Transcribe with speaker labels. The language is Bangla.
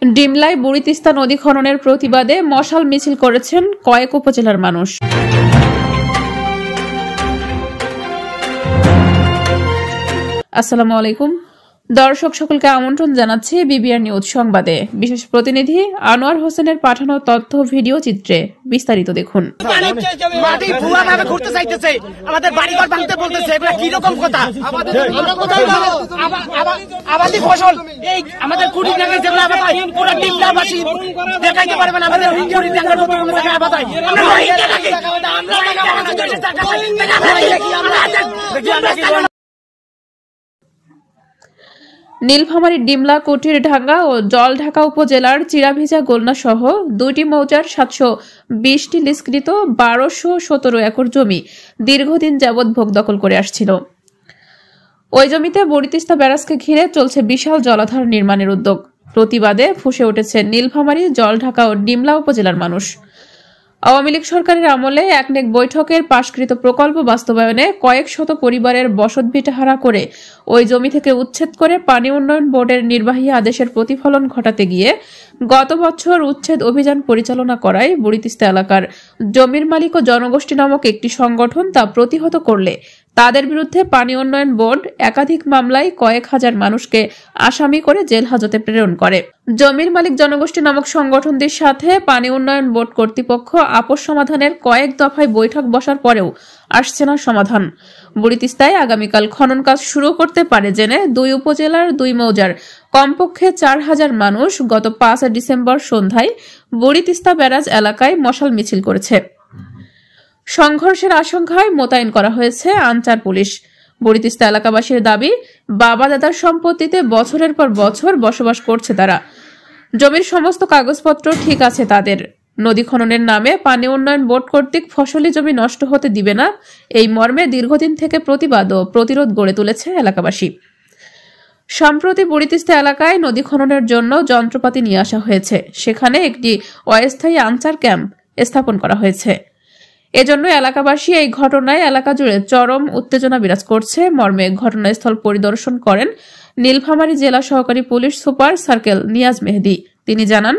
Speaker 1: ডিমলায় বুড়ি তিস্তা নদী খননের প্রতিবাদে মশাল মিছিল করেছেন কয়েক উপজেলার মানুষ। আসসালামু আলাইকুম দর্শক, সকলকে আমন্ত্রণ জানাচ্ছি বিবিআর নিউজ সংবাদে। বিশেষ প্রতিনিধি আনোয়ার হোসেনের পাঠানো তথ্য ভিডিও চিত্রে বিস্তারিত দেখুন। নীলফামারীর ডিমলা, কুটিরঢাঙ্গা ও জলঢাকা উপজেলার চিরাভিজা গোলনা সহ 2টি মৌজার 720টি লিজকৃত 1217 একর জমি দীর্ঘদিন যাবৎ ভোগ দখল করে আসছিল। ওই জমিতে বুড়ি তিস্তা ব্যারাজকে ঘিরে চলছে বিশাল জলাধার নির্মাণের উদ্যোগ। প্রতিবাদে ফুঁসে উঠেছে নীলফামারী, জলঢাকা ও ডিমলা উপজেলার মানুষ। আওয়ামী লীগ সরকারের আমলে একনেক বৈঠকের পাশকৃত প্রকল্প বাস্তবায়নে কয়েক শত পরিবারের বসতভিটাহারা করে ওই জমি থেকে উচ্ছেদ করে পানি উন্নয়ন বোর্ডের নির্বাহী আদেশের প্রতিফলন ঘটাতে গিয়ে গত বছর উচ্ছেদ অভিযান পরিচালনা করায় বুড়ি তিস্তা এলাকার জমির মালিক ও জনগোষ্ঠী নামক একটি সংগঠন তা প্রতিহত করলে তাদের বিরুদ্ধে পানি উন্নয়ন বোর্ড একাধিক মামলায় কয়েক হাজার মানুষকে আসামি করে জেল হাজতে প্রেরণ করে। জমির মালিক জনগোষ্ঠী নামক সংগঠনটির সাথে পানি উন্নয়ন বোর্ড কর্তৃপক্ষ আপোষ সমাধানের কয়েক দফায় বৈঠক বসার পরেও আসছে না সমাধান। বুড়ি তিস্তায় আগামীকাল খনন কাজ শুরু করতে পারে জেনে 2 উপজেলার 2 মৌজার কমপক্ষে 4000 মানুষ গত 5 ডিসেম্বর সন্ধ্যায় বুড়ি তিস্তা ব্যারাজ এলাকায় মশাল মিছিল করেছে। সংঘর্ষের আশঙ্কায় মোতায়েন করা হয়েছে আনচার পুলিশ। বুড়ি তিস্তা এলাকাবাসীর দাবি, বাবা দাদার সম্পত্তিতে বছরের পর বছর বসবাস করছে তারা। জমির সমস্ত কাগজপত্র ঠিক আছে তাদের। নদী খননের নামে পানি উন্নয়ন বোর্ড কর্তৃক ফসলি জমি নষ্ট হতে দিবে না, এই মর্মে দীর্ঘদিন থেকে প্রতিবাদ ও প্রতিরোধ গড়ে তুলেছে এলাকাবাসী। সম্প্রতি বুড়ি তিস্তা এলাকায় নদী খননের জন্য যন্ত্রপাতি নিয়ে আসা হয়েছে। সেখানে একটি অস্থায়ী আনচার ক্যাম্প স্থাপন করা হয়েছে। এজন্য এলাকাবাসী এই ঘটনায় এলাকা জুড়ে চরম উত্তেজনা বিরাজ করছে মর্মে ঘটনাস্থল পরিদর্শন করেন নীলফামারী জেলা সহকারী পুলিশ সুপার সার্কেল নিয়াজ মেহেদি। তিনি জানান,